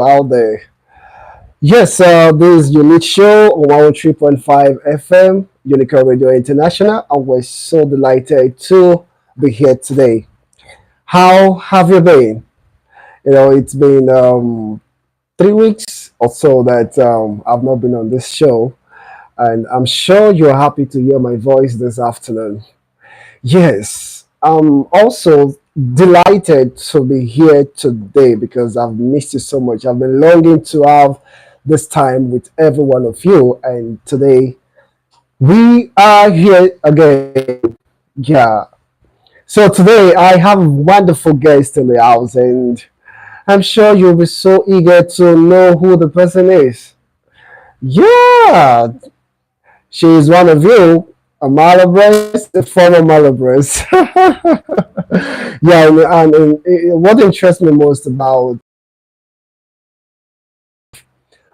out there. Yes, this is Unique Show on 103.5 FM, Unique Radio International, and we're so delighted to be here today. How have you been? It's been 3 weeks or so that I've not been on this show, and I'm sure you're happy to hear my voice this afternoon. Yes, I'm also delighted to be here today because I've missed you so much. I've been longing to have this time with every one of you, and today we are here again. Yeah. So today I have a wonderful guest in the house, and I'm sure you'll be so eager to know who the person is. Yeah, she is one of you, a Malabrese, a former Malabrese. Yeah, and what interests me most about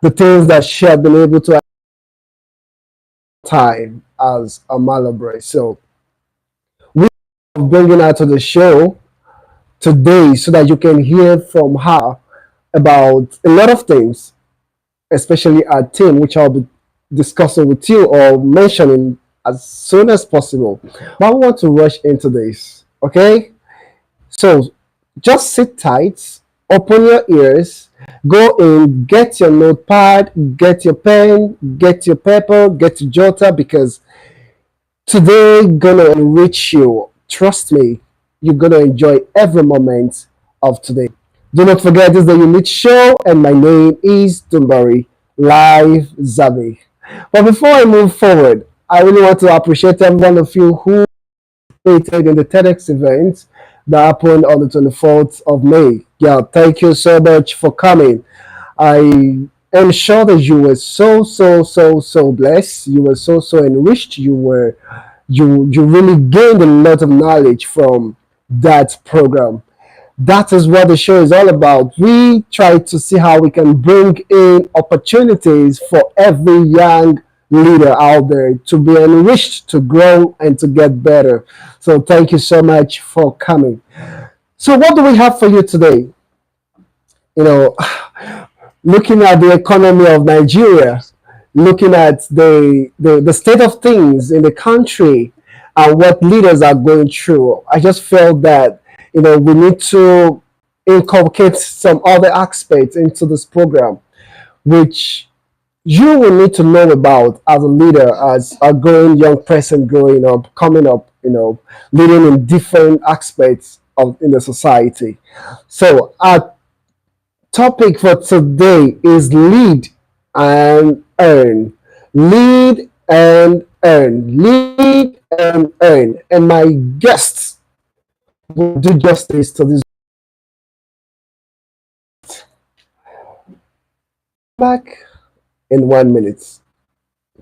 the things that she had been able to time as a Malabrese. So we are bringing her to the show today so that you can hear from her about a lot of things, especially our team, which I'll be discussing with you or mentioning as soon as possible. But I want to rush into this, okay? So just sit tight, open your ears, go in, get your notepad, get your pen, get your paper, get your jotter because today gonna enrich you. Trust me, you're gonna enjoy every moment of today. Do not forget this is the Unique Show, and my name is Dumbari Live Zabi. But before I move forward, I really want to appreciate every one of you who participated in the TEDx event that happened on the 24th of May. Yeah, thank you so much for coming. I am sure that you were so blessed. You were so enriched. You really gained a lot of knowledge from that program. That is what the show is all about. We try to see how we can bring in opportunities for every young leader out there to be enriched, to grow, and to get better. So, thank you so much for coming. So, what do we have for you today? You know, looking at the economy of Nigeria, looking at the state of things in the country and what leaders are going through, I just felt that we need to inculcate some other aspects into this program, which you will need to know about as a leader, as a growing young person growing up, coming up, leading in different aspects of in the society. So our topic for today is lead and earn. Lead and earn. Lead and earn. And my guests will do justice to this. Back in 1 minute.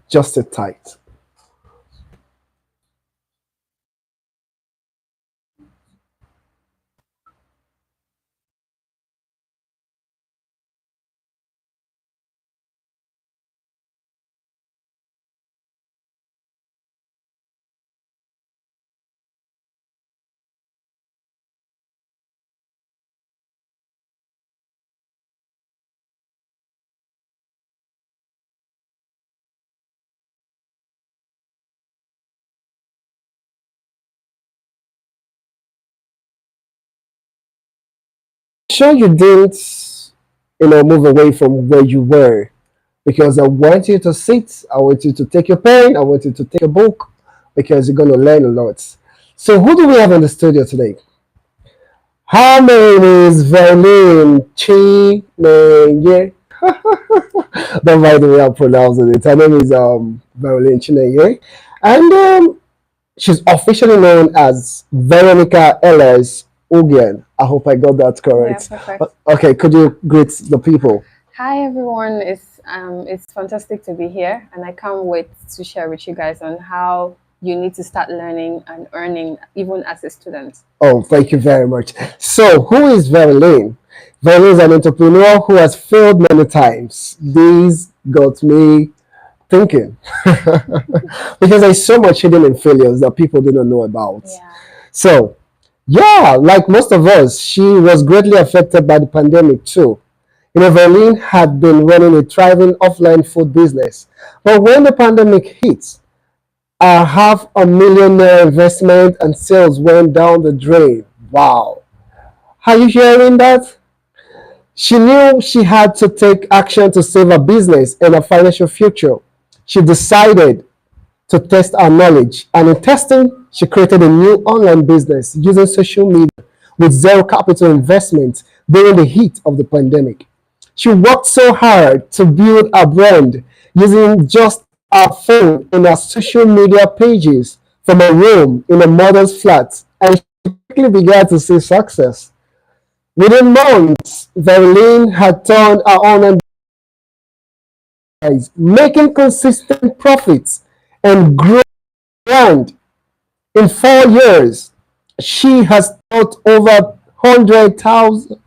Just sit tight. Sure you didn't, move away from where you were because I want you to sit, I want you to take your pen, I want you to take a book because you're going to learn a lot. So, who do we have in the studio today? Her name is Veralyn Chineye. Don't mind the way I'm pronouncing it. Her name is Veralyn Chineye. And she's officially known as Veronica Ellis Ugyen. I hope I got that Yeah, correct. perfect. Okay, could you greet the people? Hi everyone. It's fantastic to be here, and I can't wait to share with you guys on how you need to start learning and earning even as a student. Oh, thank you very much. So, who is Veralyn? Veralyn is an entrepreneur who has failed many times. This got me thinking because there's so much hidden in failures that people do not know about. Yeah. So, yeah, like most of us, she was greatly affected by the pandemic too. Veralyn had been running a thriving offline food business. But when the pandemic hit, a $500,000 investment and sales went down the drain. Wow. Are you hearing that? She knew she had to take action to save her business and her financial future. She decided to test her knowledge, and in testing, she created a new online business using social media with zero capital investment during the heat of the pandemic. She worked so hard to build a brand using just her phone and her social media pages from a room in a modest flat, and she quickly began to see success. Within months, Veralyn had turned her online business, making consistent profits and growing brand. In 4 years, she has taught over 100,000.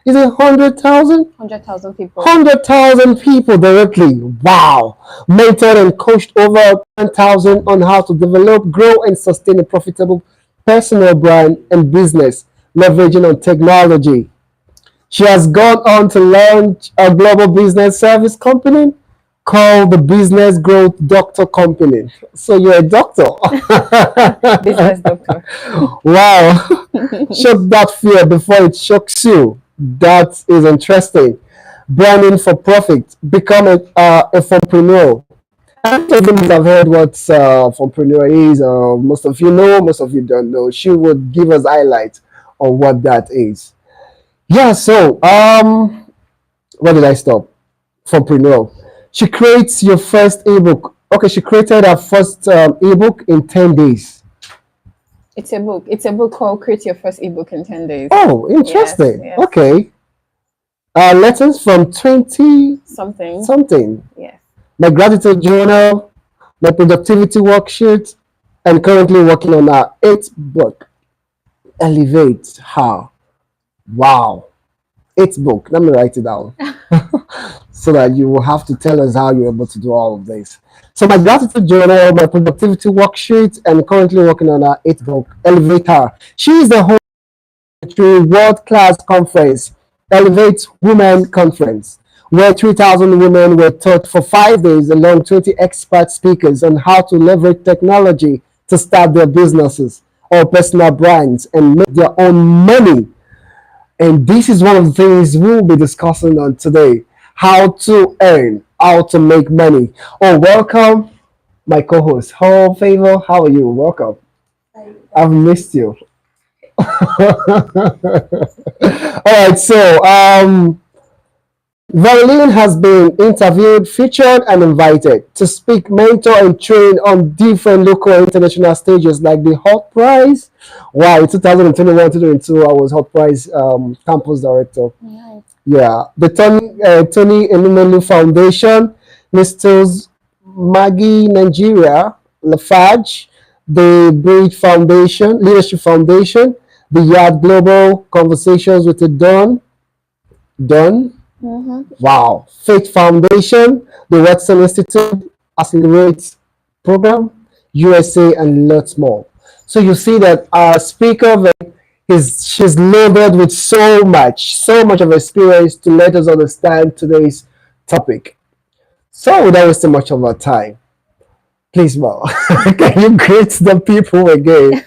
Is it 100,000? 100,000 people. 100,000 people directly. Wow. Mentored and coached over 10,000 on how to develop, grow, and sustain a profitable personal brand and business, leveraging on technology. She has gone on to launch a global business service company called the Business Growth Doctor Company. So you're a doctor. Business doctor. Wow. Shock that fear before it shocks you. That is interesting. Branding for profit. Become a entrepreneur. And most of you have heard what entrepreneur is. Most of you know, most of you don't know. She would give us highlight on what that is. Yeah, so where did I stop? Entrepreneur. She creates your first ebook. Okay, she created her first ebook in 10 days. It's a book. It's a book called Create Your First Ebook in 10 Days. Oh, Yes, interesting. yes. Okay. Letters from 20 Something. something. Yes. My gratitude journal, my productivity worksheet, and currently working on our eighth book. Elevate how? Wow. Eighth book. Let me write it down so that you will have to tell us how you're able to do all of this. So my gratitude journal, my productivity worksheet, and currently working on our eighth book, Elevate Her. She is the host to World Class Conference, Elevate Women Conference, where 3,000 women were taught for 5 days along 20 expert speakers on how to leverage technology to start their businesses or personal brands and make their own money. And this is one of the things we'll be discussing on today: how to earn, how to make money. Oh, welcome, my co host. Oh, Favor, how are you? Welcome. I've missed you. All right, so Veralyn has been interviewed, featured, and invited to speak, mentor, and train on different local and international stages like the Hot Prize. Wow, in 2021 2022, I was Hot Prize campus director. Nice. Yeah, the Tony Elumelu Foundation, Mr. Maggie Nigeria, Lafarge, the Bridge Foundation, Leadership Foundation, the Yard Global Conversations with the Don, Mm-hmm. wow, Faith Foundation, the Watson Institute, Accelerate Program, USA, and lots more. So you see that our speaker is she's loaded with so much of experience to let us understand today's topic. So without wasting much of our time, please, Mo, can you greet the people again?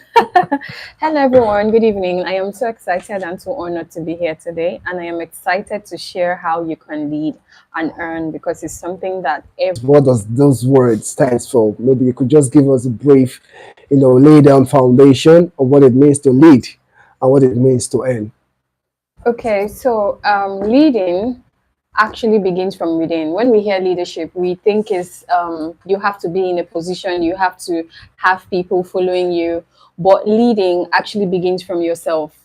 Hello, everyone. Good evening. I am so excited and so honored to be here today. And I am excited to share how you can lead and earn because it's something that What does those words stands for? Maybe you could just give us a brief, lay down foundation of what it means to lead and what it means to earn. Okay, so leading actually begins from within. When we hear leadership, we think is you have to be in a position, you have to have people following you, but leading actually begins from yourself.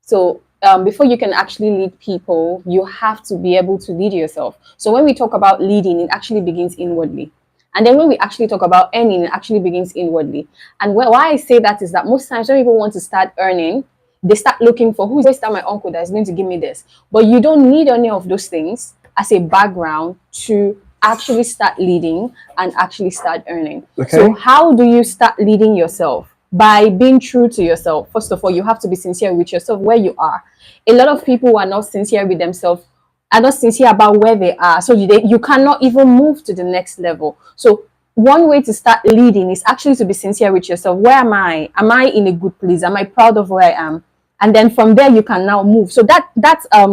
So before you can actually lead people, you have to be able to lead yourself. So when we talk about leading, it actually begins inwardly. And then when we actually talk about earning, it actually begins inwardly. And why I say that is that most times when people want to start earning, they start looking for who's that my uncle that is going to give me this. But you don't need any of those things as a background to actually start leading and actually start earning. Okay. So how do you start leading yourself? By being true to yourself. First of all, you have to be sincere with yourself where you are. A lot of people are not sincere with themselves are not sincere about where they are, so you cannot even move to the next level. So one way to start leading is actually to be sincere with yourself. Where am I? Am I in a good place? Am I proud of where I am? And then from there you can now move. So that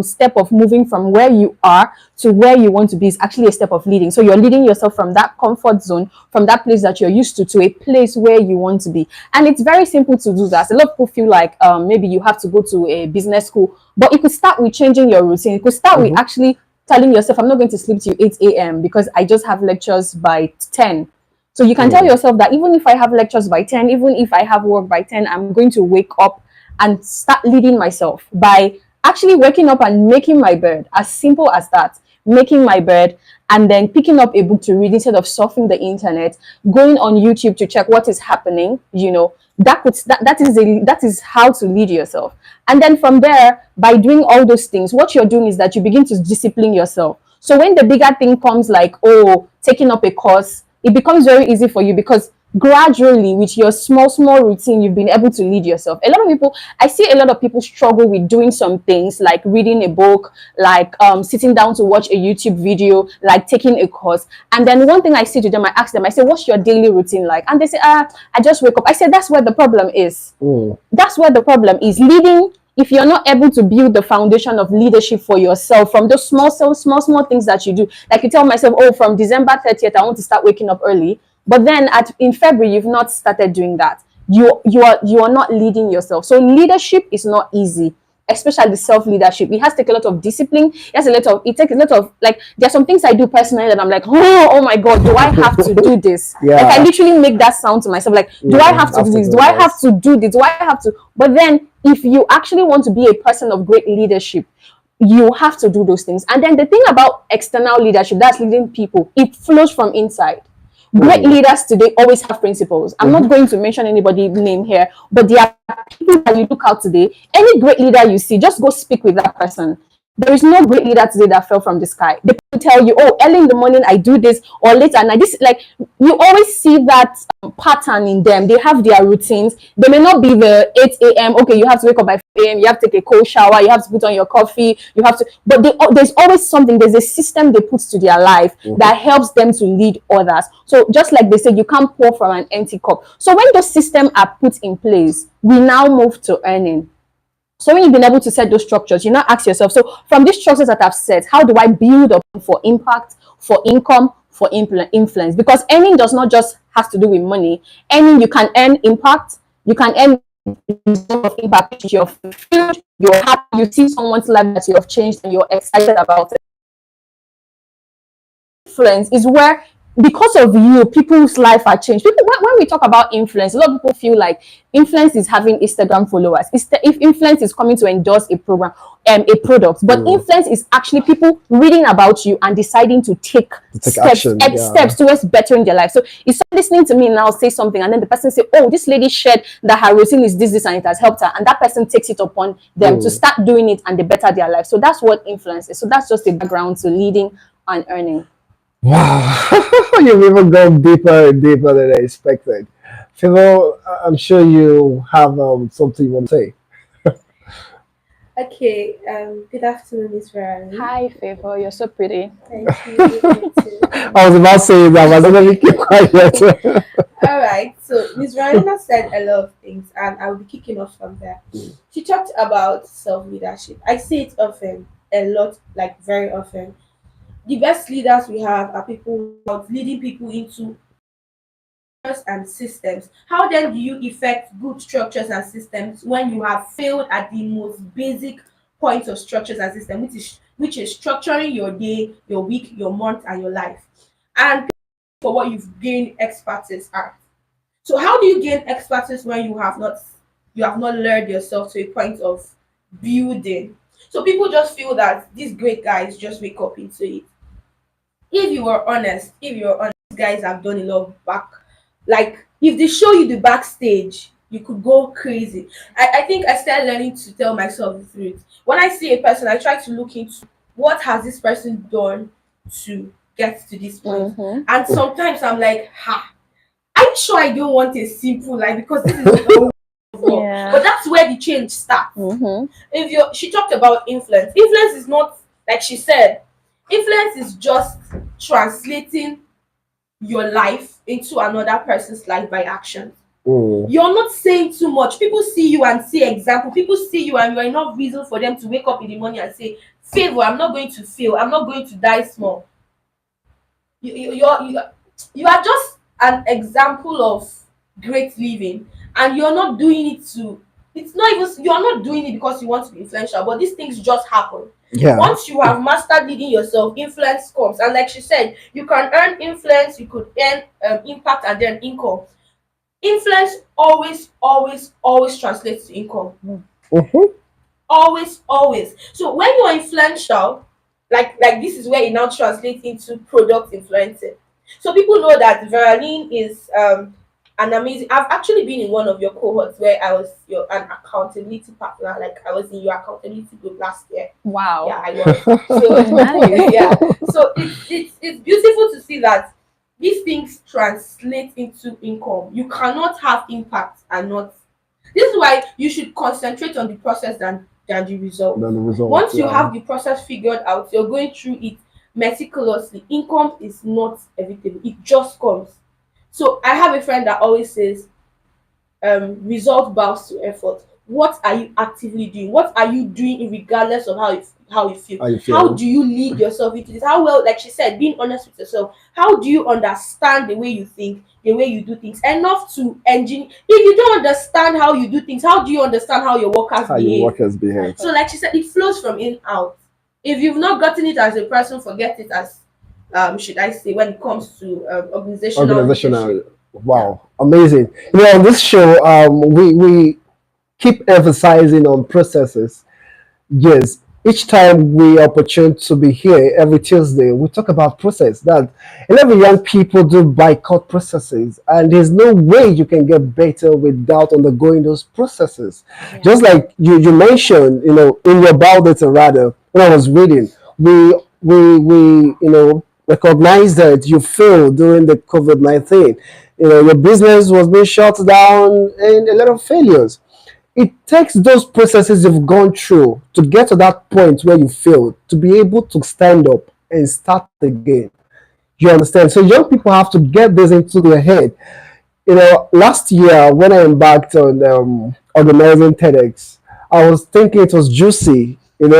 step of moving from where you are to where you want to be is actually a step of leading. So you're leading yourself from that comfort zone, from that place that you're used to a place where you want to be. And it's very simple to do that. A lot of people feel like maybe you have to go to a business school, but it could start with changing your routine. It could start with actually telling yourself, I'm not going to sleep till 8 a.m. because I just have lectures by 10. So you can tell yourself that even if I have lectures by 10, even if I have work by 10, I'm going to wake up and start leading myself by actually waking up and making my bed. As simple as that. Making my bed and then picking up a book to read instead of surfing the internet, going on YouTube to check what is happening, that is how to lead yourself. And then from there, by doing all those things, what you're doing is that you begin to discipline yourself. So when the bigger thing comes, like, oh, taking up a course, it becomes very easy for you because gradually with your small routine you've been able to lead yourself. A lot of people, I see a lot of people struggle with doing some things like reading a book, like sitting down to watch a YouTube video, like taking a course. And then one thing I say to them, I ask them, I say, what's your daily routine like? And they say, I just wake up. I say, that's where the problem is. That's where the problem is. Leading, if you're not able to build the foundation of leadership for yourself from those small things that you do, like you tell myself, oh, from December 30th I want to start waking up early, but then in February you've not started doing that, you are not leading yourself. So leadership is not easy, especially self-leadership. It has to take a lot of discipline. It takes a lot of, like, there's some things I do personally that I'm like, oh my god, do I have to do this? Like, I literally make that sound to myself, like, do I have to do this? Do I have to do this? Do I have to? But then if you actually want to be a person of great leadership, you have to do those things. And then the thing about external leadership, that's leading people, it flows from inside. Great leaders today always have principles. I'm not going to mention anybody's name here, but there are people that you look out today. Any great leader you see, just go speak with that person. There is no great leader today that fell from the sky. They tell you, oh, early in the morning I do this, or later at night. This, like, you always see that pattern in them. They have their routines. They may not be the 8 a.m. Okay, you have to wake up by 5 a.m. You have to take a cold shower. You have to put on your coffee. You have to, but there's always something. There's a system they put to their life that helps them to lead others. So just like they say, you can't pour from an empty cup. So when those systems are put in place, we now move to earning. So when you've been able to set those structures, you now ask yourself, so from these structures that I've set, how do I build up for impact, for income, for influence? Because earning does not just have to do with money. Earning, you can earn impact, you can earn of impact, you're fulfilled, you're happy, you see someone's life that you have changed and you're excited about it. Influence is where, because of you, people's life are changed. People, when we talk about influence, a lot of people feel like influence is having Instagram followers. If influence is coming to endorse a program, a product, but influence is actually people reading about you and deciding to take steps towards bettering their life. So if someone listening to me now say something, and then the person say, "Oh, this lady shared that her routine is this, and it has helped her," and that person takes it upon them to start doing it and they better their life. So that's what influence is. So that's just the background to leading and earning. Wow, you've even gone deeper and deeper than I expected. Fimo, I'm sure you have something you want to say. Okay, good afternoon, Miss Veralyn. Hi, Favor. You're so pretty. Thank you. You too. I was about to say that, but I'm going to keep quiet. All right, so Miss Veralyn has said a lot of things, and I will be kicking off from there. She talked about self leadership. I see it often, a lot, like very often. The best leaders we have are people who are leading people into structures and systems. How then do you effect good structures and systems when you have failed at the most basic points of structures and systems, which is structuring your day, your week, your month, and your life, and for what you've gained expertise at. So how do you gain expertise when you have not learned yourself to a point of building? So people just feel that these great guys just wake up into it. If you're honest, guys have done a lot of back. Like, if they show you the backstage, you could go crazy. I think I started learning to tell myself the truth. When I see a person, I try to look into what has this person done to get to this point. And sometimes I'm like, I'm sure I don't want a simple life because this is a Yeah. but that's where the change starts. She talked about influence. Influence is not Like she said, influence is just translating your life into another person's life by action. Mm. You're not saying too much. People see you and see example. People see you and you're enough reason for them to wake up in the morning and say, favor, I'm not going to fail. I'm not going to die small. You are just an example of great living, and you're not doing it to, it's not even, you're not doing it because you want to be influential, but these things just happen. Yeah. Once you have mastered leading yourself, influence comes. And like she said, you can earn influence, you could earn impact and then income. Influence always translates to income. Mm-hmm. Always. So when you're influential, like this is where it now translates into product influencing. So people know that Veralyn is an amazing. I've actually been in one of your cohorts where I was your an accountability partner. Like I was in your accountability group last year. Yeah, Wow. I was. So Nice. yeah, so it's beautiful to see that these things translate into income. You cannot have impact and not. This is why you should concentrate on the process than the result. Then the results. Once you Yeah. have the process figured out, you're going through it meticulously. Income is not evitable; it just comes. So I have a friend that always says, result bows to effort. What are you actively doing? What are you doing regardless of how you feel? How you How feel? do you lead yourself into this? How well, like she said, being honest with yourself. How do you understand the way you think, the way you do things enough to engine? If you don't understand how you do things, how do you understand how your workers How your behave? workers behave. So, like she said, it flows from in out. If you've not gotten it as a person, forget it as should I say, when it comes to organizational Organizational. leadership. Yeah. Wow, amazing. On this show, we keep emphasizing on processes. Yes, each time we opportune to be here every Tuesday, we talk about process. That a lot of young people do boycott processes, and there's no way you can get better without undergoing those processes. Yeah. Just like you mentioned, in your bio data rather, when I was reading, we recognize that you failed during the COVID-19. Your business was being shut down, and a lot of failures. It takes those processes you've gone through to get to that point where you failed to be able to stand up and start again. You understand? So young people have to get this into their head. Last year when I embarked on organizing TEDx, I was thinking it was juicy. When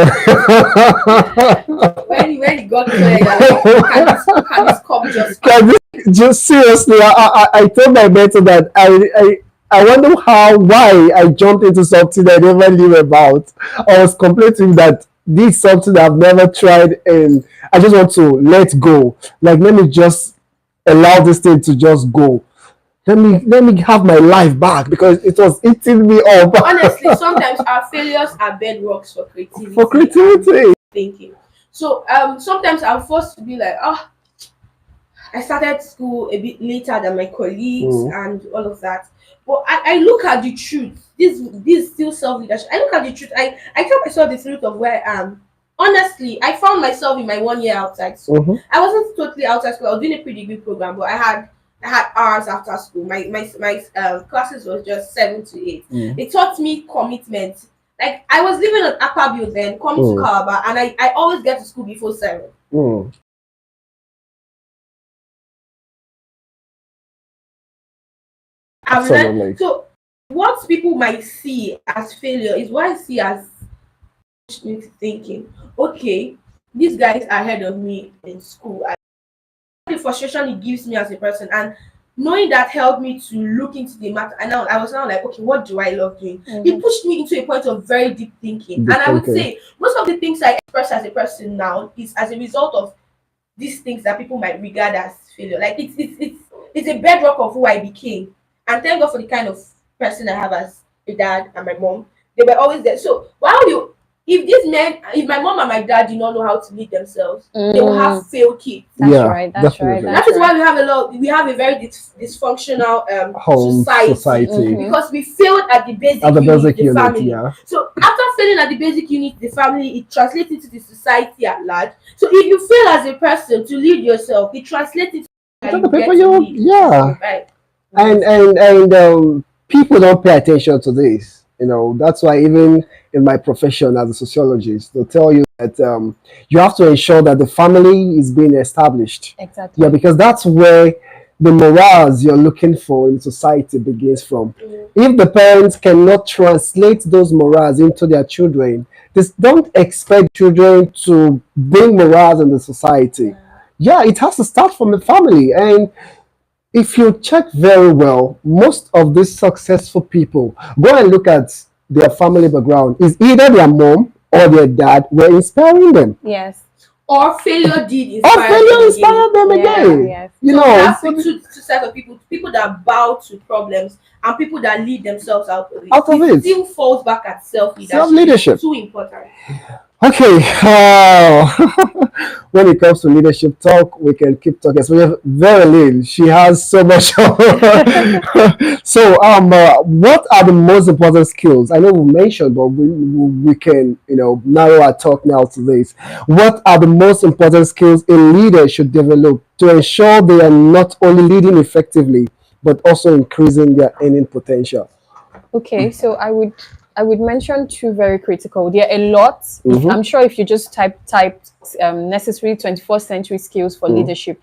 it got clear, you're like, can this cup just pass? Can just seriously, I told my mentor that I wonder why I jumped into something I never knew about. I was complaining that this is something I've never tried, and I just want to let go. Like, let me just allow this thing to just go. Let me have my life back because it was eating me up. Honestly, sometimes our failures are bedrocks for creativity For and creativity. thinking. So sometimes I'm forced to be like, oh, I started school a bit later than my colleagues Mm. and all of that. But I look at the truth. This still self leadership. I look at the truth. I tell myself the truth of where I am. Honestly, I found myself in my 1 year outside school. Mhm. I wasn't totally outside school. I was doing a pre-degree program, but I had hours after school. My classes was just 7 to 8. Mm. It taught me commitment. Like I was living on Aquaville then, coming to Mm. Calabar, and I always get to school before 7. Mm. I've learned. Absolutely. So what people might see as failure is what I see as me thinking, okay, these guys are ahead of me in school. The frustration it gives me as a person, and knowing that helped me to look into the matter. And now I was now like, okay, what do I love doing? It pushed me into a point of very deep thinking. Deep And I would thinking. say most of the things I express as a person now is as a result of these things that people might regard as failure. Like it's a bedrock of who I became. And thank God for the kind of person I have as a dad and my mom. They were always there. So while you if my mom and my dad did not know how to lead themselves, they will have failed kids. That's Yeah, right. That's right. definitely. That That's is why right. we have a very dysfunctional Home society. Mhm. because we failed at the basic At the unit, basic the unit, family. yeah. So after failing at the basic unit, the family, it translates into the society at large. So if you fail as a person to lead yourself, it translates into Is how that the you paper get to you? lead. Yeah. Right. And people don't pay attention to this. That's why even in my profession as a sociologist. They'll tell you that you have to ensure that the family is being established. Exactly. Yeah, because that's where the morals you're looking for in society begins from. If the parents cannot translate those morals into their children, this don't expect children to bring morals in the society. Yeah, it has to start from the family. And if you check very well, most of these successful people, go and look at their family background, is either their mom or their dad were inspiring them. Yes. Or failure did Or inspire failure them inspired again. them Yeah, again. yes. You So know, we have so two sets of people: people that bow to problems and people that lead themselves out of it. out of It it. still falls back at self leadership. Self-leadership. Too important. Okay, when it comes to leadership talk, we can keep talking. So we have Veralyn. She has so much. So, what are the most important skills? I know we mentioned, but we can, narrow our talk now to this. What are the most important skills a leader should develop to ensure they are not only leading effectively, but also increasing their earning potential? Okay, so I would mention two very critical. There are a lot. I'm sure if you just type necessary 21st century skills for leadership,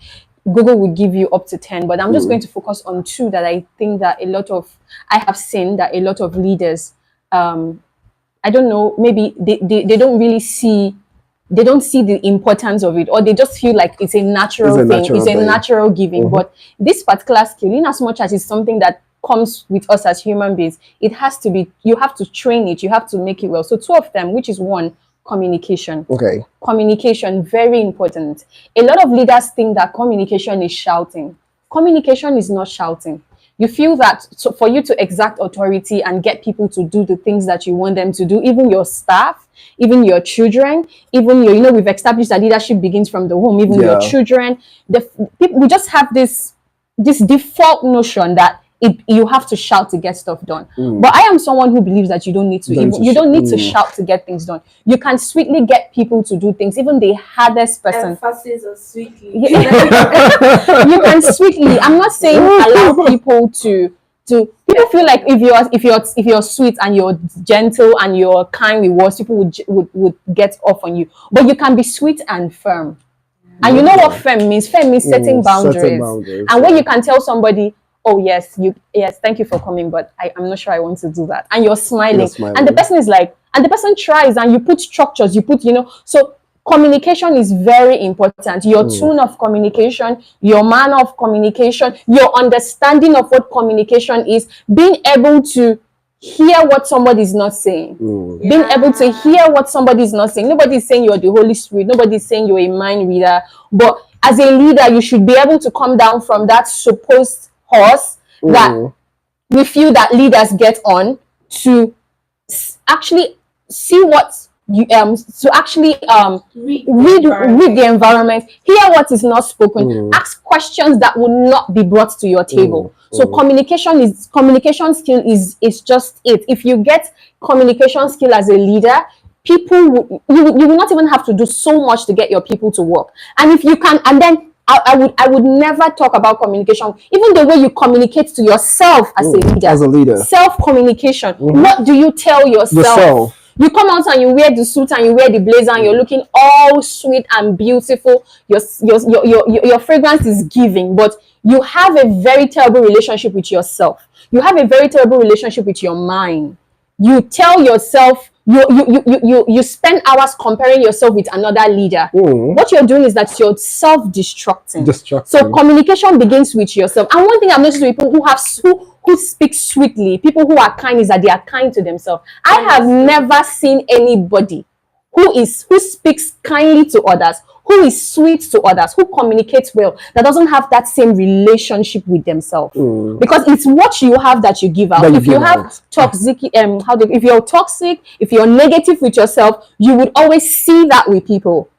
Google would give you up to 10. But I'm just going to focus on two that I think that I have seen that a lot of leaders, I don't know, maybe they don't really see. They don't see the importance of it, or they just feel like it's a natural It's a thing. natural It's a thing. natural giving. But this particular skill, in as much as it's something that comes with us as human beings, it has to be, you have to train it, you have to make it well. So two of them, which is one, communication. Okay. Communication, very important. A lot of leaders think that communication is shouting. Communication is not shouting. You feel that, so for you to exact authority and get people to do the things that you want them to do, even your staff, even your children, even we've established that leadership begins from the home, even your Yeah. children. We just have this default notion that you have to shout to get stuff done. But I am someone who believes that you don't need to. You don't need to shout to get things done. You can sweetly get people to do things, even the hardest person. Emphasis on sweetly. You can sweetly. I'm not saying allow people to. People feel like if you're sweet and you're gentle and you're kind with words, people would get off on you. But you can be sweet and firm. And you know what firm means? Firm means setting boundaries. Setting boundaries, And when you can tell somebody, oh yes, thank you for coming, but I'm not sure I want to do that. And you're smiling. And the person is like, and the person tries, and you put structures, so communication is very important. Your tone of communication, your manner of communication, your understanding of what communication is, being able to hear what somebody is not saying. Being able to hear what somebody is not saying. Nobody is saying you're the Holy Spirit. Nobody is saying you're a mind reader. But as a leader, you should be able to come down from that supposed horse that we feel that leaders get on to actually see what you to actually read the environment, hear what is not spoken, ask questions that will not be brought to your table. So communication skill is just it. If you get communication skill as a leader, you will not even have to do so much to get your people to work. And if you can, and then I would never talk about communication. Even the way you communicate to yourself as a leader. Self-communication. What do you tell yourself? You come out and you wear the suit and you wear the blazer and you're looking all sweet and beautiful. Your fragrance is giving, but you have a very terrible relationship with yourself. You have a very terrible relationship with your mind. You tell yourself, you spend hours comparing yourself with another leader. What you're doing is that you're self-destructing. So communication begins with yourself. And one thing I've noticed with people who speak sweetly, people who are kind, is that they are kind to themselves. I have never seen anybody who speaks kindly to others, who is sweet to others, who communicates well, that doesn't have that same relationship with themselves. Because it's what you have that you give out. If you have toxic, if you're toxic, if you're negative with yourself, you would always see that with people.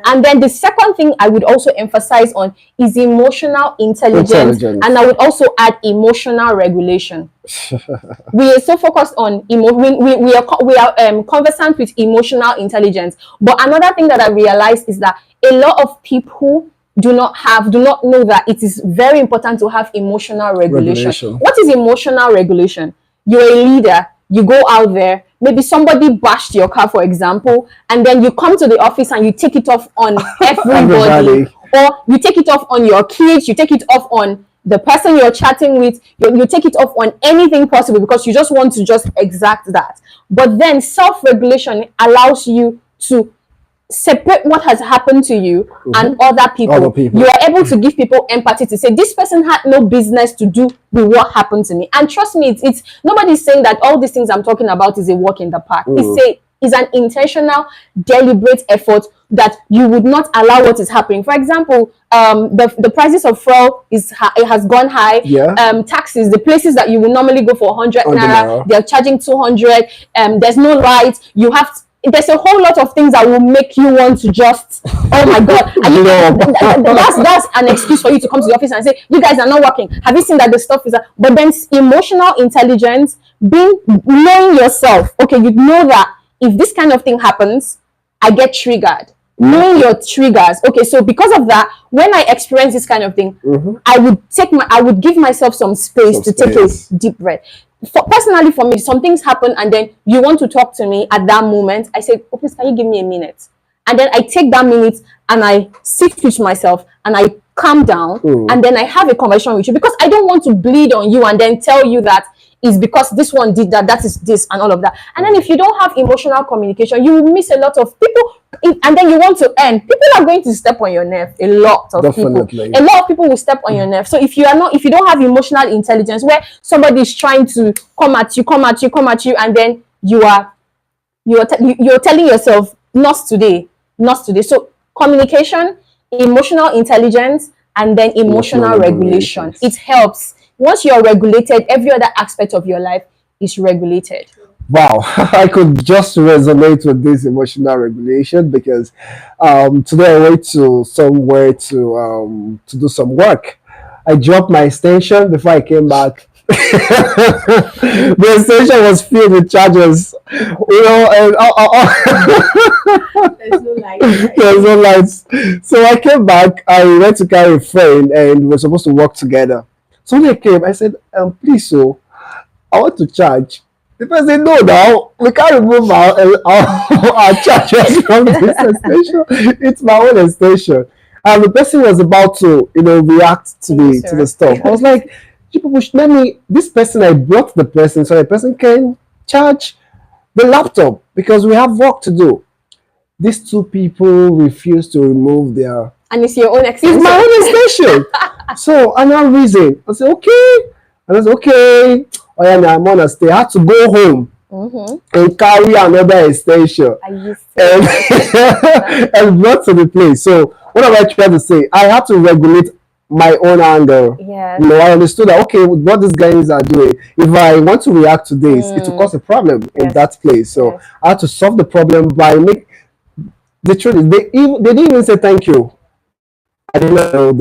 And then the second thing I would also emphasize on is emotional intelligence. And I would also add emotional regulation. We are so focused on we are conversant with emotional intelligence. But another thing that I realized is that a lot of people do not know that it is very important to have emotional regulation. What is emotional regulation? You're a leader. You go out there, maybe somebody bashed your car, for example, and then you come to the office and you take it off on everybody, or you take it off on your kids, you take it off on the person you're chatting with, you take it off on anything possible because you just want to just exact that. But then self-regulation allows you to separate what has happened to you and other people. You are able to give people empathy to say this person had no business to do with what happened to me. And trust me, it's nobody's saying that all these things I'm talking about is a walk in the park. It's an intentional, deliberate effort that you would not allow what is happening. For example, the prices of fuel it has gone high. Taxis, the places that you would normally go for 100 naira, they're charging 200. There's no light. There's a whole lot of things that will make you want to just, oh my god, that's an excuse for you to come to the office and say you guys are not working. Have you seen that the stuff is but then emotional intelligence, knowing yourself, okay, you know that if this kind of thing happens, I get triggered. Knowing your triggers, okay, so because of that, when I experience this kind of thing, I would give myself some space to take a deep breath. Personally, for me, some things happen and then you want to talk to me at that moment. I say, oh, please, can you give me a minute? And then I take that minute and I sit with myself and I calm down and then I have a conversation with you because I don't want to bleed on you and then tell you that it's because this one did that, that is this and all of that. And then if you don't have emotional communication, you will miss a lot of people. And then you want to end. People are going to step on your nerve. A lot of people. A lot of people will step on your nerve. So if you don't have emotional intelligence, where somebody is trying to come at you, and then you're telling yourself, not today. So communication, emotional intelligence, and then emotional regulation. It helps. Once you're regulated, every other aspect of your life is regulated. Wow, I could just resonate with this emotional regulation because today I went to somewhere to do some work. I dropped my extension before I came back. The extension was filled with charges, and There's no light. Right? there's no lights. So I came back. I went to carry a friend, and we were supposed to work together. So when I came, I said, please, so I want to charge. The person said, no, now we can't remove our chargers from this extension. It's my own extension. And the person was about to, react to the stuff. I was like, you people should let me. This person, I brought the person so the person can charge the laptop because we have work to do. These two people refused to remove their. And it's your own extension. It's my own extension. So another reason, I said, okay. And I said, okay. Oh yeah, now I'm gonna stay. I had to go home and carry another extension and brought to the place. So what am I trying to say? I had to regulate my own anger. Yes. I understood that okay, with what these guys are doing, if I want to react to this, it will cause a problem in that place. So I had to solve the problem by the truth is they didn't even say thank you. I didn't know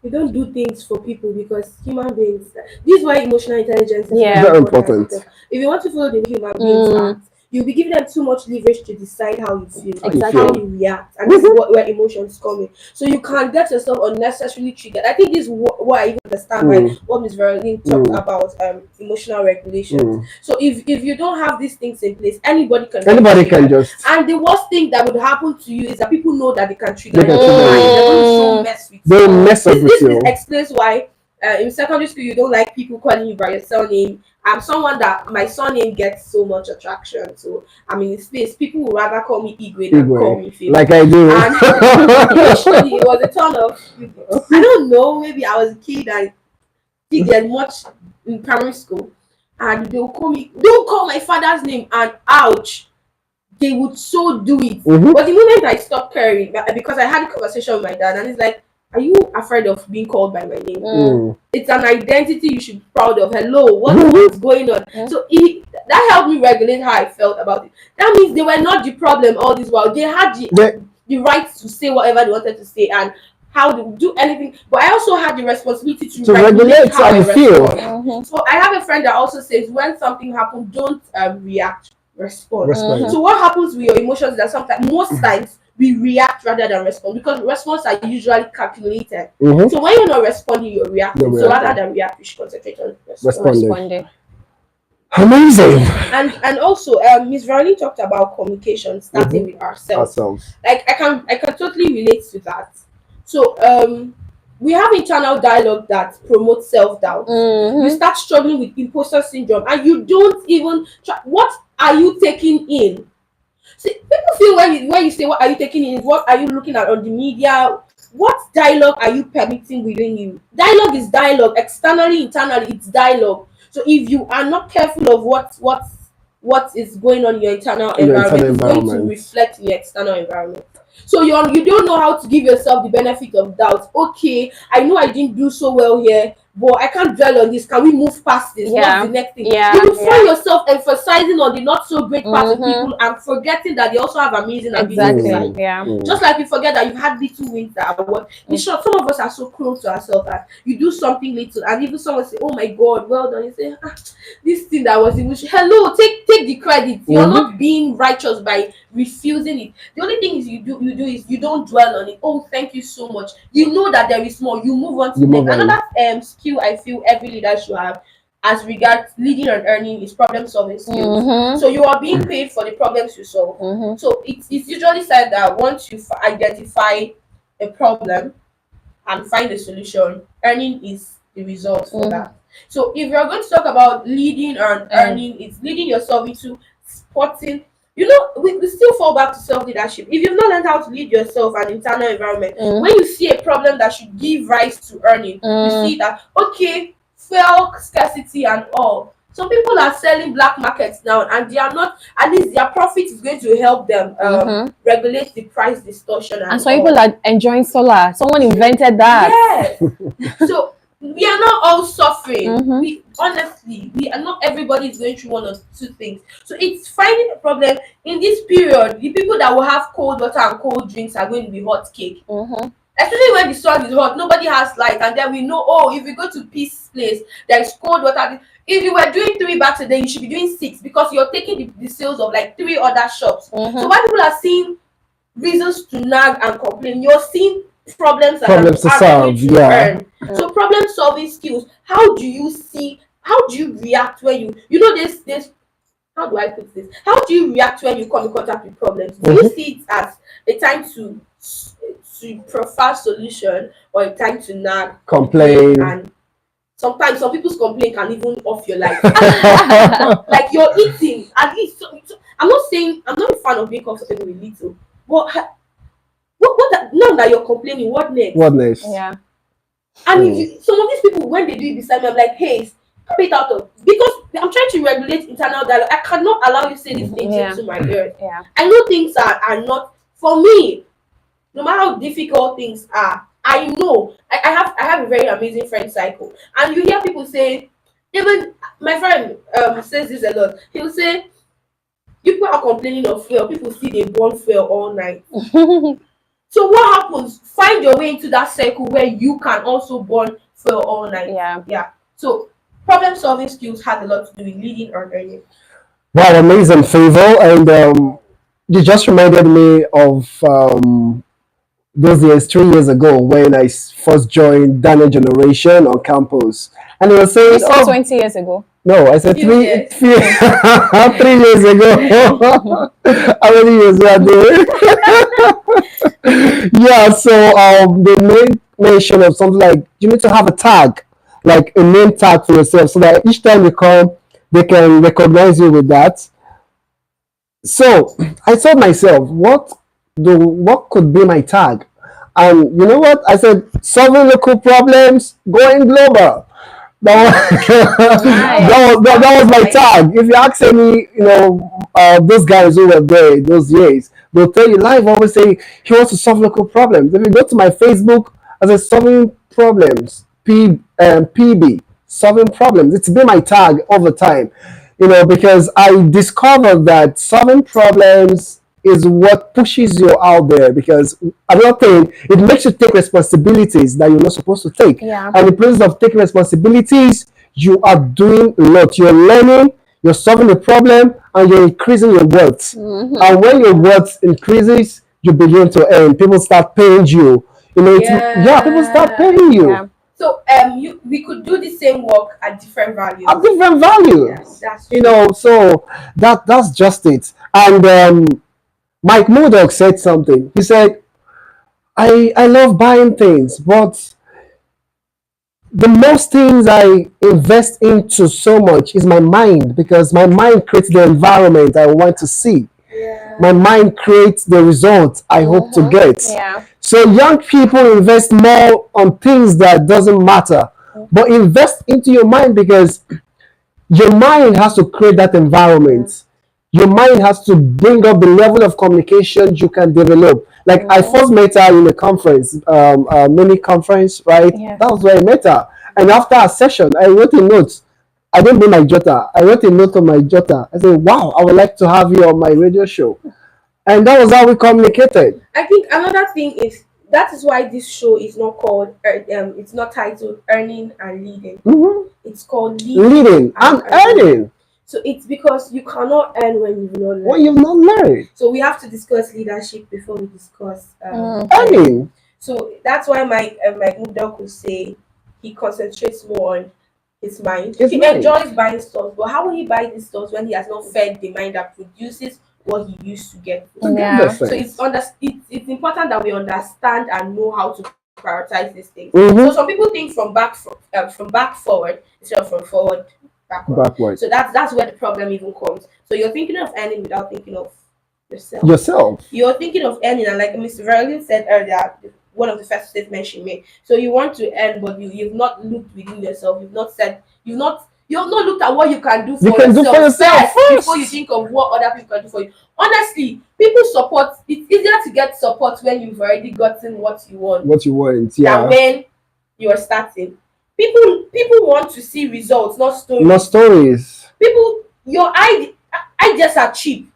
We don't do things for people because human beings. This is why emotional intelligence is very important. If you want to follow the human beings' heart, you'll be giving them too much leverage to decide how you feel, how you react, and this is where emotions come in. So you can get yourself unnecessarily triggered. I think this is what I even understand what Miss Veralyn talked about emotional regulation. So if you don't have these things in place, anybody can just. And the worst thing that would happen to you is that people know that they can trigger you. They're going to mess with you. They mess up with you. This explains why in secondary school you don't like people calling you by your surname. I'm someone that my surname gets so much attraction. So I'm in space. People would rather call me Igwe than call me Phil. Like I do. And initially it was a turn of I don't know, maybe I was a kid and didn't get much in primary school. And they would call me, don't call my father's name, and ouch. They would so do it. But the moment I stopped caring, because I had a conversation with my dad and he's like, are you afraid of being called by my name? It's an identity you should be proud of. Hello, what's going on? So that helped me regulate how I felt about it. That means they were not the problem all this while. They had the right to say whatever they wanted to say and how to do anything. But I also had the responsibility to regulate how I feel. So I have a friend that also says when something happens, don't react, respond. So what happens with your emotions is that sometimes, most times, we react rather than respond because responses are usually calculated. So when you're not responding, you're reacting. So rather than react, you should concentrate on responding. Amazing. And also Miss Veralyn talked about communication starting Mhm. with ourselves. Ourselves. Like I can totally relate to that. So we have internal dialogue that promotes self-doubt. You Mm-hmm. start struggling with imposter syndrome and you don't even try. What are you taking in? See, people feel when you say what are you taking in, what are you looking at on the media, what dialogue are you permitting within you? Dialogue is dialogue, externally, internally, it's dialogue. So if you are not careful of what is going on in your internal In your internal environment, it's going to environment. reflect in your external environment. So you don't know how to give yourself the benefit of doubt. Okay, I know I didn't do so well here, but I can't dwell on this. Can we move past this? What's the Yeah. next thing? You Yeah. will Yeah. find yourself emphasizing on the not so great parts of Mm-hmm. people and forgetting that they also have amazing and beautiful Exactly. side. Mm, Yeah. mm. Just like we forget that you had little wins that are what. In short, some of us are so close to ourselves that you do something little, and even someone say, "Oh my God, well done." You say, "This thing that was even hello, take the credit. You're Mhm. not being righteous by refusing it. The only thing is you do is you don't dwell on it. Oh, thank you so much. You know that there is more. You move on to You the next. move on. Another skill I feel every leader should have as regards leading and earning is problem solving skills. Mm-hmm. So you are being paid for the problems you solve. Mm-hmm. So it's usually said that once you identify a problem and find a solution, earning is the result for Mm-hmm. that. So if you're going to talk about leading and And earning, it's leading yourself into spotting. You know, we still fall back to self leadership. If you've not learned how to lead yourself and internal environment, mm, when you see a problem that should give rise to earning, you see mm, that okay, fuel scarcity and all. Some people are selling black markets now, and they are not. At least their profit is going to help them mm-hmm. regulate the price distortion And and some people all. are enjoying solar. Someone invented that. Yes. So we are not all suffering. Mm-hmm. We honestly, we are not everybody is going through one or two things. So it's finding a problem in this period. The people that will have cold water and cold drinks are going to be hot cake. Mm-hmm. Especially when the sun is hot, nobody has light, and then we know, oh, if we go to peace place, there is cold water. If you were doing 3 bags a day, you should be doing six because you're taking the sales of like three other shops. So Mm-hmm. while people are seeing reasons to nag and complain, you're seeing problems that Problems to are going solve. to Yeah. earn. So problem solving skills. How do you react when you know this how do I put this? How do you react when you come in contact with problems? Do you Mhm. see it as a time to prefer solution or a time to nag, complain, Complain. and sometimes some people's complaint can even off your life. Like you're eating at least. I'm not saying I'm not a fan of being comfortable with little, but now that you're complaining, what next? What next? Yeah. And if Mm. you, some of these people, when they do it beside me, I'm like, hey, come it out of because I'm trying to regulate internal dialogue. I cannot allow you to say these things Yeah. into my ears. Yeah. I know things are not for me. No matter how difficult things are, I know I have a very amazing friend cycle. And you hear people say, even my friend says this a lot. He'll say, people are complaining of fuel, people see they burn fuel all night. So what happens? Find your way into that circle where you can also burn fuel all night. Yeah. Yeah. So problem solving skills has a lot to do with leading or earning. Wow, amazing, Favor. And you just reminded me of those years, 3 years ago, when I first joined Daniel Generation on campus. And they were You saying, said oh, 20 years ago. no, I said Few years. 3 years ago. How many years were there? Yeah, so they made mention of something like you need to have a tag, like a name tag for yourself, so that each time you come, they can recognize you with that. So I told myself, what could be my tag? And you know what? I said, solving local problems, going global. That was, Nice. that was my tag. If you ask any, those guys who were there those years, they'll tell you live always say he wants to solve local problems. If you go to my Facebook, I say solving problems, PB, solving problems. It's been my tag over time, because I discovered that solving problems is what pushes you out there because another thing, it makes you take responsibilities that you're not supposed to take. Yeah. And in the process of taking responsibilities, you are doing a lot. You're learning, you're solving a problem, and you're increasing your worth. And when your worth increases, you begin to earn. People start paying you. Yeah, people start Yeah. paying you. Yeah. So we could do the same work at different Have values. different Yes, values. that's You true. know, so that's just it. And Mike Murdoch said something. He said, I love buying things, but the most things I invest into so much is my mind, because my mind creates the environment I want to see. My Yeah. mind creates the results I hope to Mm-hmm. get. Yeah. So young people invest more on things that doesn't matter, but invest into your mind, because your mind has to create that Yeah. environment. Your mind has to bring up the level of communication you can develop. Like I Mm-hmm. first met her in a conference, mini conference, right? Yeah. That was where I met her. And after a session, I wrote a note. I didn't bring my jotter. I wrote a note on my jotter. I said, "Wow, I would like to have you on my radio show." And that was how we communicated. I think another thing is that is why this show is not called it's not titled Earning and Leading. Mhm. It's called Leading Leading and and Earning. earning So it's because you cannot earn when you've not what learned. you've not learned. So we have to discuss leadership before we discuss Mm-hmm. earning. Earning So that's why Mike Mudok would say he concentrates more on his mind. is He mind. enjoys buying stuff, but how will he buy these stuff when he has not fed the mind that produces what he used to get for To him? get the Yeah. So it's sense. it's important that we understand and know how to prioritize these things. So some Mm-hmm. people think from back forward instead of from forward backward. Backward. So that's where the problem even comes. So you're thinking of earning without thinking of yourself. Yourself. You're thinking of earning, and like Miss Veralyn said earlier, one of the first statements she made. So you want to earn, but you've not looked within yourself. You have not looked at what you can do You for can do for yourself yourself first before you first. think of what other people can do for you. Honestly, people support. It's easier to get support when you've already gotten what you want What you want, than yeah. when you're starting. People want to see results, not No stories. stories. People, your ideas are cheap.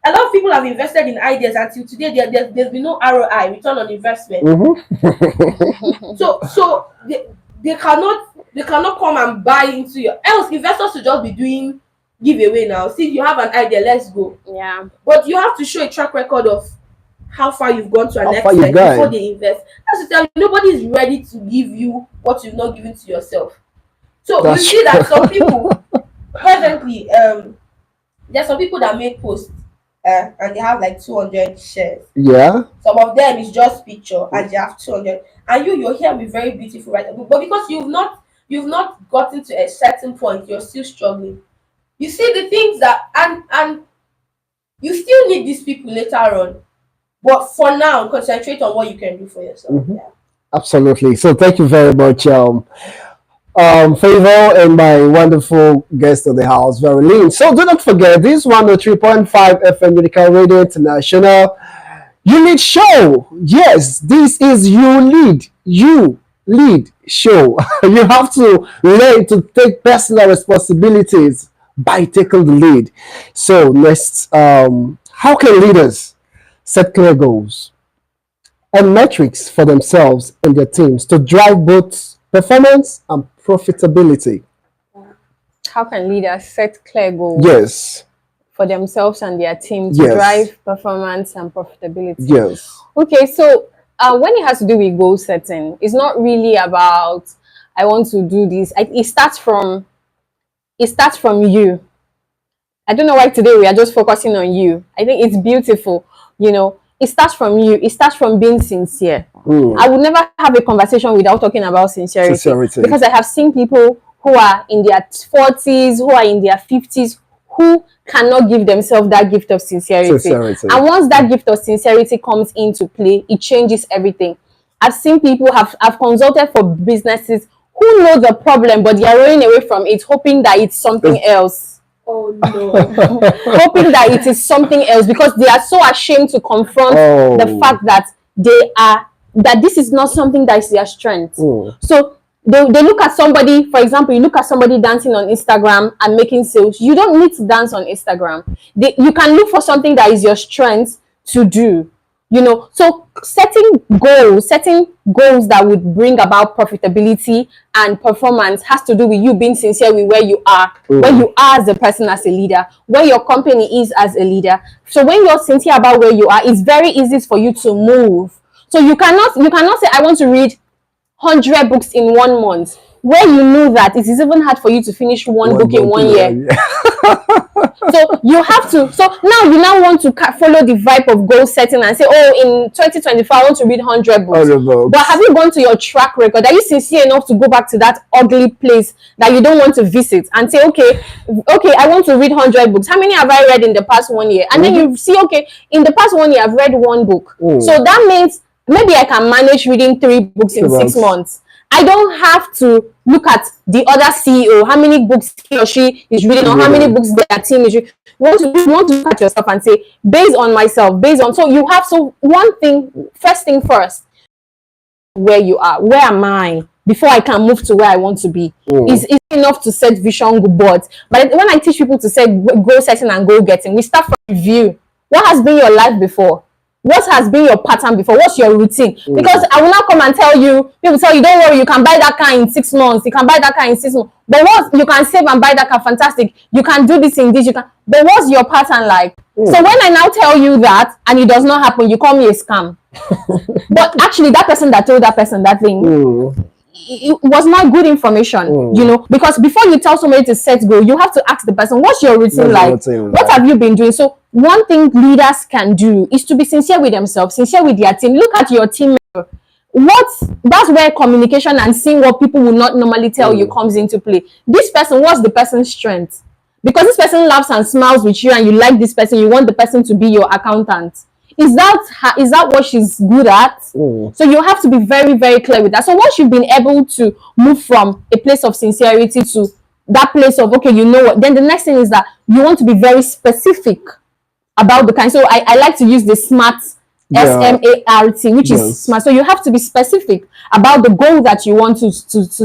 A lot of people have invested in ideas until today. There's been no ROI, return on investment. Mm-hmm. So they cannot come and buy into your. Else investors should just be doing giveaway now. See, you have an idea, let's go. Yeah. But you have to show a track record of how far you've gone to an How far you've extent before gone. they invest. That's to tell you, nobody is ready to give you what you've not given to yourself. So you That's see that true. some people presently, there's some people that make posts and they have like 200 shares. Yeah. Some of them is just picture and they have 200. And you're here with very beautiful right, but because you've not gotten to a certain point, you're still struggling. You see the things that and you still need these people later on. But for now, concentrate on what you can do for yourself. Hmm. Yeah. Absolutely. So thank you very much, Favor, and my wonderful guest of the house, Veralyn. So do not forget this 103.5 FM Medical Radio International. You lead show. Yes, this is you lead. You lead show. You have to learn to take personal responsibilities by taking the lead. So next, how can leaders set clear goals and metrics for themselves and their teams to drive both performance and profitability? How can leaders set clear goals Yes, for themselves and their team to yes, drive performance and profitability? yes. Okay, so when it has to do with goal setting, it's not really about I want to do this. It starts from you. I don't know why today we are just focusing on you. I think it's beautiful. It starts from you. It starts from being sincere. Mm. I would never have a conversation without talking about sincerity, Sincerity. because I have seen people who are in their 40s, who are in their 50s, who cannot give themselves that gift of sincerity. Sincerity. And once that gift of sincerity comes into play, it changes everything. I've seen people have consulted for businesses who know the problem, but they are running away from it, hoping that it's something else. Oh no. Hoping that it is something else, because they are so ashamed to confront the Oh. fact that this is not something that is their strength. Mm. So they look at somebody, for example, you look at somebody dancing on Instagram and making sales. You don't need to dance on Instagram. You can look for something that is your strength to do. So setting goals that would bring about profitability and performance has to do with you being sincere with where you are, where you are as a person, as a leader, where your company is as a leader. So when you're sincere about where you are, it's very easy for you to move. So you cannot say I want to read 100 books in 1 month, where you know that it is even hard for you to finish one book in 1 year. So you have to, so now you now want to follow the vibe of goal setting and say, oh, in 2024 I want to read 100 books. But have you gone to your track record? Are you sincere enough to go back to that ugly place that you don't want to visit and say, okay, I want to read 100 books. How many have I read in the past 1 year? And then you see, okay, in the past 1 year I've read one book. So that means maybe I can manage reading 3 books in 6 months. I don't have to look at the other CEO, how many books he or she is reading, or how many books their team is reading. You want to look at yourself and say, based on myself, so you have, so one thing, first thing first, where you are, where am I, before I can move to where I want to be. Is enough to set vision boards. But when I teach people to set goal setting and goal getting, we start from review. What has been your life before? What has been your pattern before? What's your routine? Because I will not come and tell you, people tell you, don't worry, you can buy that car in 6 months, you can buy that car in 6 months. But what, you can save and buy that car, fantastic. You can do this in this, you can. But what's your pattern like? So when I now tell you that and it does not happen, you call me a scam. But actually, that person that told that person that thing, it was not good information, you know, because before you tell somebody to set goal, you have to ask the person, what's your routine like? What have you been doing? So one thing leaders can do is to be sincere with themselves, sincere with their team. Look at your team member. That's where communication and seeing what people will not normally tell you comes into play. This person, what's the person's strength? Because this person laughs and smiles with you and you like this person, you want the person to be your accountant. Is that what she's good at? So you have to be very, very clear with that. So once you've been able to move from a place of sincerity to that place of, okay, you know what, then the next thing is that you want to be very specific about the kind. So I like to use the SMART, SMART, which is smart. So you have to be specific about the goal that you want to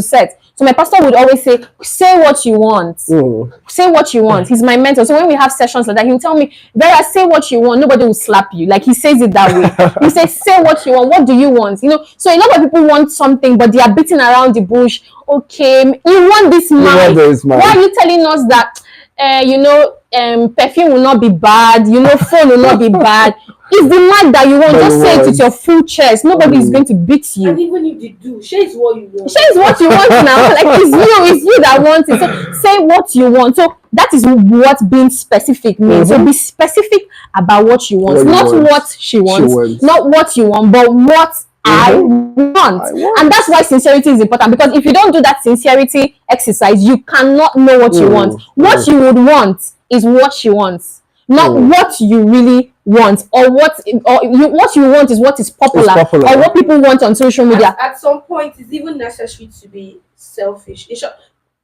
set. So my pastor would always say what you want. Say what you want. He's my mentor. So when we have sessions like that, he'll tell me, Vera, say what you want. Nobody will slap you. Like, he says it that way. He says, say what you want. What do you want? You know, so a lot of people want something, but they are beating around the bush. Okay, you want this mic. Why are you telling us that, perfume will not be bad, phone will not be bad? It's the mic that you want. Just say it with your full chest. Nobody is going to beat you. And even if they do, share is what you want. Share is what you want now. Like, it's you that wants it. So say what you want. So that is what being specific means. So be specific about what you want. What she wants. Not what you want, but what I want. And that's why sincerity is important, because if you don't do that sincerity exercise, you cannot know what you want. What you would want is what she wants, not what you really want, or what you want is what is popular, or what people want on social media. At some point, it's even necessary to be selfish.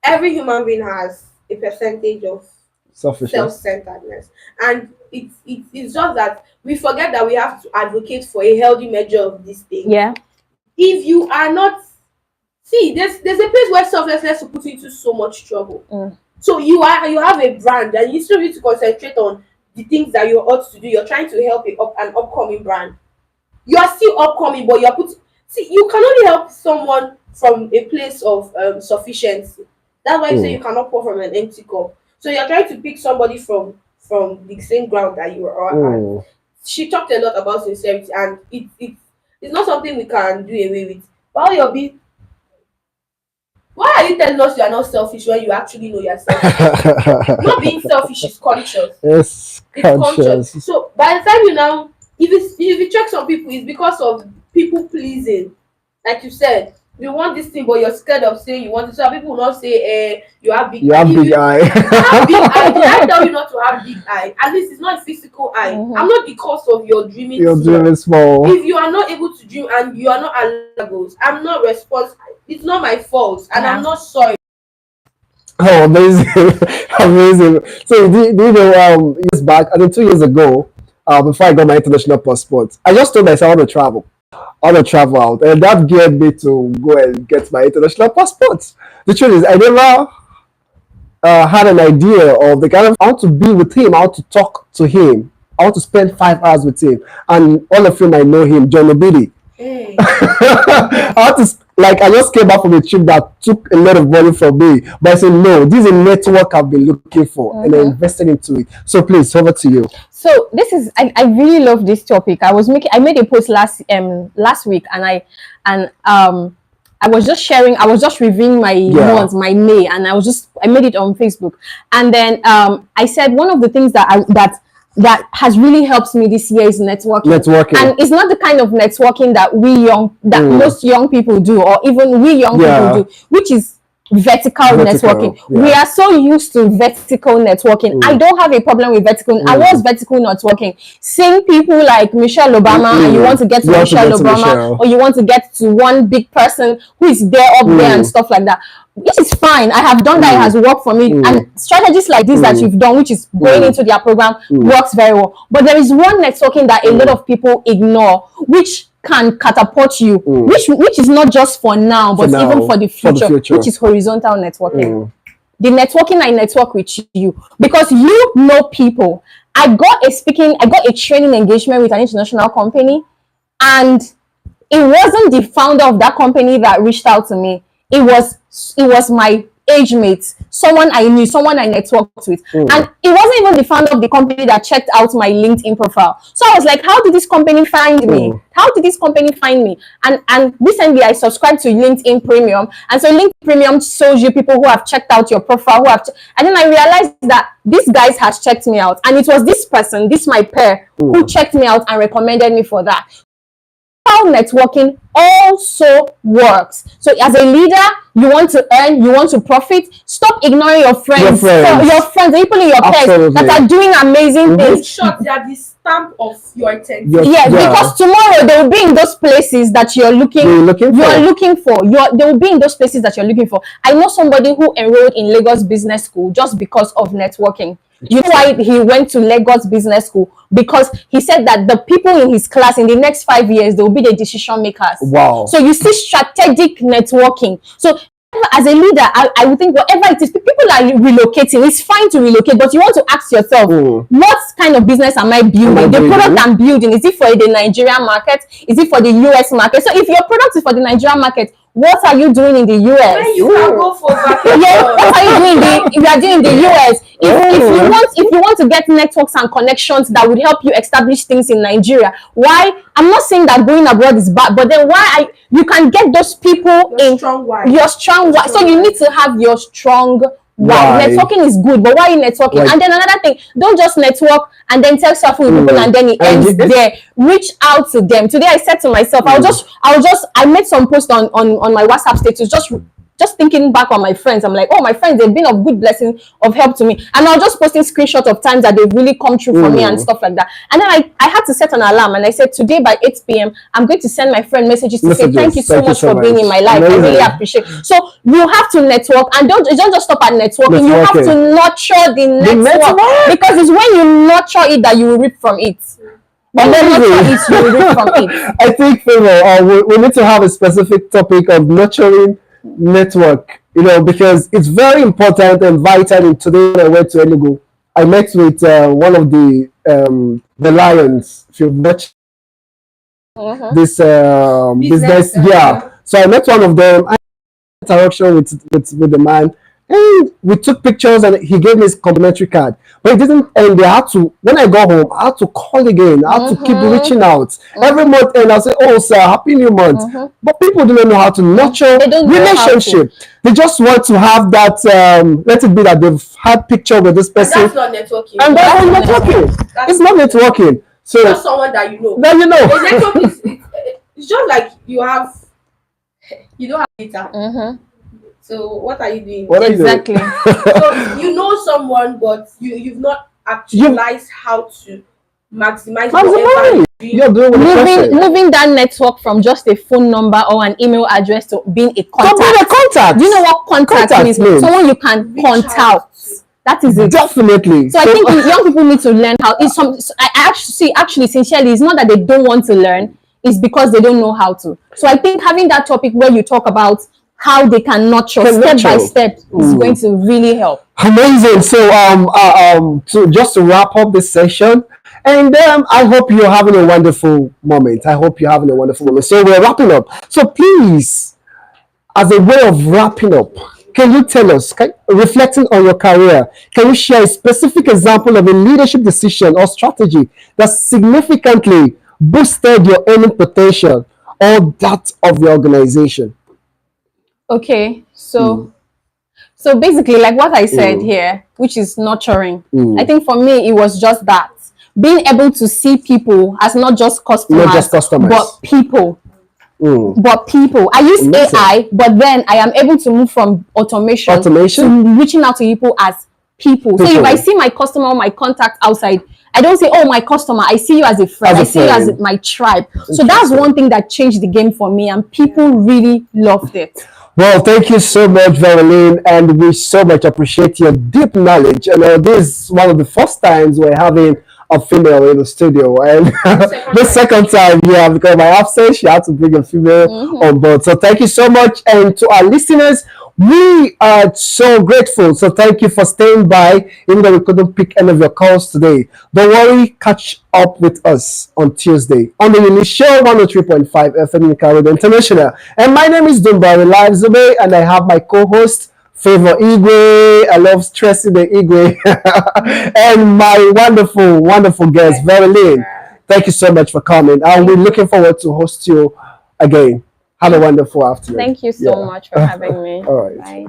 Every human being has a percentage of self-centeredness, and it's just that we forget that we have to advocate for a healthy measure of this thing. Yeah. If you are not, there's a place where selflessness will put you into so much trouble. So you have a brand, and you still need to concentrate on the things that you ought to do. You're trying to help an upcoming brand. You are still upcoming, but you can only help someone from a place of sufficiency. That's why you say you cannot pour from an empty cup. So you're trying to pick somebody from the same ground that you are on. She talked a lot about sincerity, and it's not something we can do away with. Why are you telling us you are not selfish when you actually know you're selfish? Not being selfish is conscious. It's conscious. So by the time if you check some people, it's because of people pleasing. Like you said, you want this thing, but you're scared of saying you want it. So people will not say, you have big eye. Big eye. Have big eye. Did I tell you not to have big eye? At least it's not a physical eye. I'm not the cause of your dreaming. Your dreaming small. If you are not able to dream and you are not allowed goals, I'm not responsible. It's not my fault, and I'm not sorry. Oh, amazing. Amazing. So do you know, years back, I think 2 years ago, before I got my international passport, I just told myself I want to travel. I want to travel out, and that geared me to go and get my international passport. The truth is, I never had an idea of the kind of, I want to be with him, I want to talk to him, I want to spend 5 hours with him, and all of you might know him, John Obidi. Hey. I just came back from a trip that took a lot of money from me, but I said, no, this is a network I've been looking for, and I invested into it. So please, over to you. So this is, I really love this topic. I made a post last week, and I was just sharing, I was just reviewing my month, my May, and I made it on Facebook. And then I said one of the things that has really helped me this year is networking. And it's not the kind of networking that most young people do, or even we young people do, which is vertical networking. We are so used to vertical networking. I don't have a problem with vertical. I was vertical networking. Seeing people like Michelle Obama, and you want to get to Michelle Obama, or you want to get to one big person who is there up there and stuff like that, which is fine. I have done that. It has worked for me. And strategies like this that you've done, which is going into their program, works very well. But there is one networking that a lot of people ignore, which can catapult you, which is not just for now, but even for the future, which is horizontal networking. The networking, I network with you because you know people. I got a training engagement with an international company, and it wasn't the founder of that company that reached out to me. It was my age mates, someone I knew, someone I networked with. And it wasn't even the founder of the company that checked out my LinkedIn profile. So I was like, how did this company find me? How did this company find me? And recently I subscribed to LinkedIn Premium. And so LinkedIn Premium shows you people who have checked out your profile, and then I realized that this guy has checked me out. And it was this person, my pair, who checked me out and recommended me for that. How networking also works. So as a leader, you want to earn, you want to profit. Stop ignoring your friends. Your friends, people in your peers that are doing amazing things. In short, they are the stamp of your attention. Because tomorrow they will be in those places that you're looking for. They will be in those places that you're looking for. I know somebody who enrolled in Lagos Business School just because of networking. You know why he went to Lagos Business School? Because he said that the people in his class in the next 5 years, they will be the decision makers. Wow. So you see strategic networking. So as a leader, I would think whatever it is, people are relocating. It's fine to relocate, but you want to ask yourself, what kind of business am I building? The product I'm building, is it for the Nigerian market? Is it for the US market? So if your product is for the Nigerian market, what are you doing in the US? When you can go for vacation. What are you doing if you are doing in the US? If you want to get networks and connections that would help you establish things in Nigeria, why? I'm not saying that going abroad is bad, but then you can get those people Your strong why. So you need to have your strong why. Networking is good, but why are you networking? And then another thing, don't just network and then tell stuff with people and then it ends there. Reach out to them. Today I said to myself, I made some post on my WhatsApp status, just thinking back on my friends. I'm like, oh, my friends, they've been of good blessing, of help to me. And I was just posting screenshots of times that they've really come true for me and stuff like that. And then I had to set an alarm, and I said, today by 8 p.m., I'm going to send my friend messages to say, thank you so much for being in my life. I really appreciate it. So you have to network, and don't just stop at networking. You have to nurture the network. Because it's when you nurture it that you will reap from it. When you nurture it, you will reap from it. I think, Favor, we need to have a specific topic of nurturing network, because it's very important and vital. And today when I went to Enugu, I met with one of the Lions. If you've watched this business, so I met one of them. I had interaction with the man, and we took pictures, and he gave me his complimentary card. But it didn't end. They had to, when I got home, I had to call again. I had to keep reaching out every month, and I'll say, oh sir, happy new month. But people don't know how to nurture relationship. They just want to have that, let it be that they've had picture with this person. And that's not networking. And that's not networking. It's not networking. So just someone that you know. That you know. Networking it's just like you don't have data. So what are you doing? Exactly. So you know someone, but you've not actualized how to maximize whatever you're doing with moving that network from just a phone number or an email address to being a contact. Do you know what contact means? Someone you can contact. That is it. Definitely. So I think young people need to learn how. Actually, sincerely, it's not that they don't want to learn. It's because they don't know how to. So I think having that topic where you talk about how they can nurture step by step is going to really help. Amazing. So just to wrap up this session, and I hope you're having a wonderful moment. So we're wrapping up. So please, as a way of wrapping up, can you tell us, reflecting on your career, can you share a specific example of a leadership decision or strategy that significantly boosted your earning potential or that of your organization? Okay, Mm. so basically, like what I said Mm. here, which is nurturing. I Mm. think for me, it was just that being able to see people as not just Not just customers, customers. but people. Mm. But people, I use Amazing. AI, but then I am able to move from automation Automation. to reaching out to people as people. So if I People see my customer or my contact outside, I don't say, oh, my customer, I see you as a friend, as I a see you as friend. my tribe. So that's Interesting. one thing that changed the game for me, and people really loved it. Well, thank you so much, Veralyn, and we so much appreciate your deep knowledge. You know, this is one of the first times we're having a female in the studio, and the second time, yeah, because my absence, she had to bring a female Mm-hmm. on board. So thank you so much, and to our listeners, we are so grateful. So thank you for staying by, even though we couldn't pick any of your calls today. Don't worry, catch up with us on Tuesday on the Unit Show 103.5 FM in Caribbean International. And my name is Dumbari Live Zube, and I have my co-host Favor Igwe. I love stressing the Igwe, and my wonderful, wonderful guest Veralyn. Thank you so much for coming. And we're looking forward to host you again. Have a Thank, wonderful afternoon. thank you so Yeah. much for having me. All right. Bye.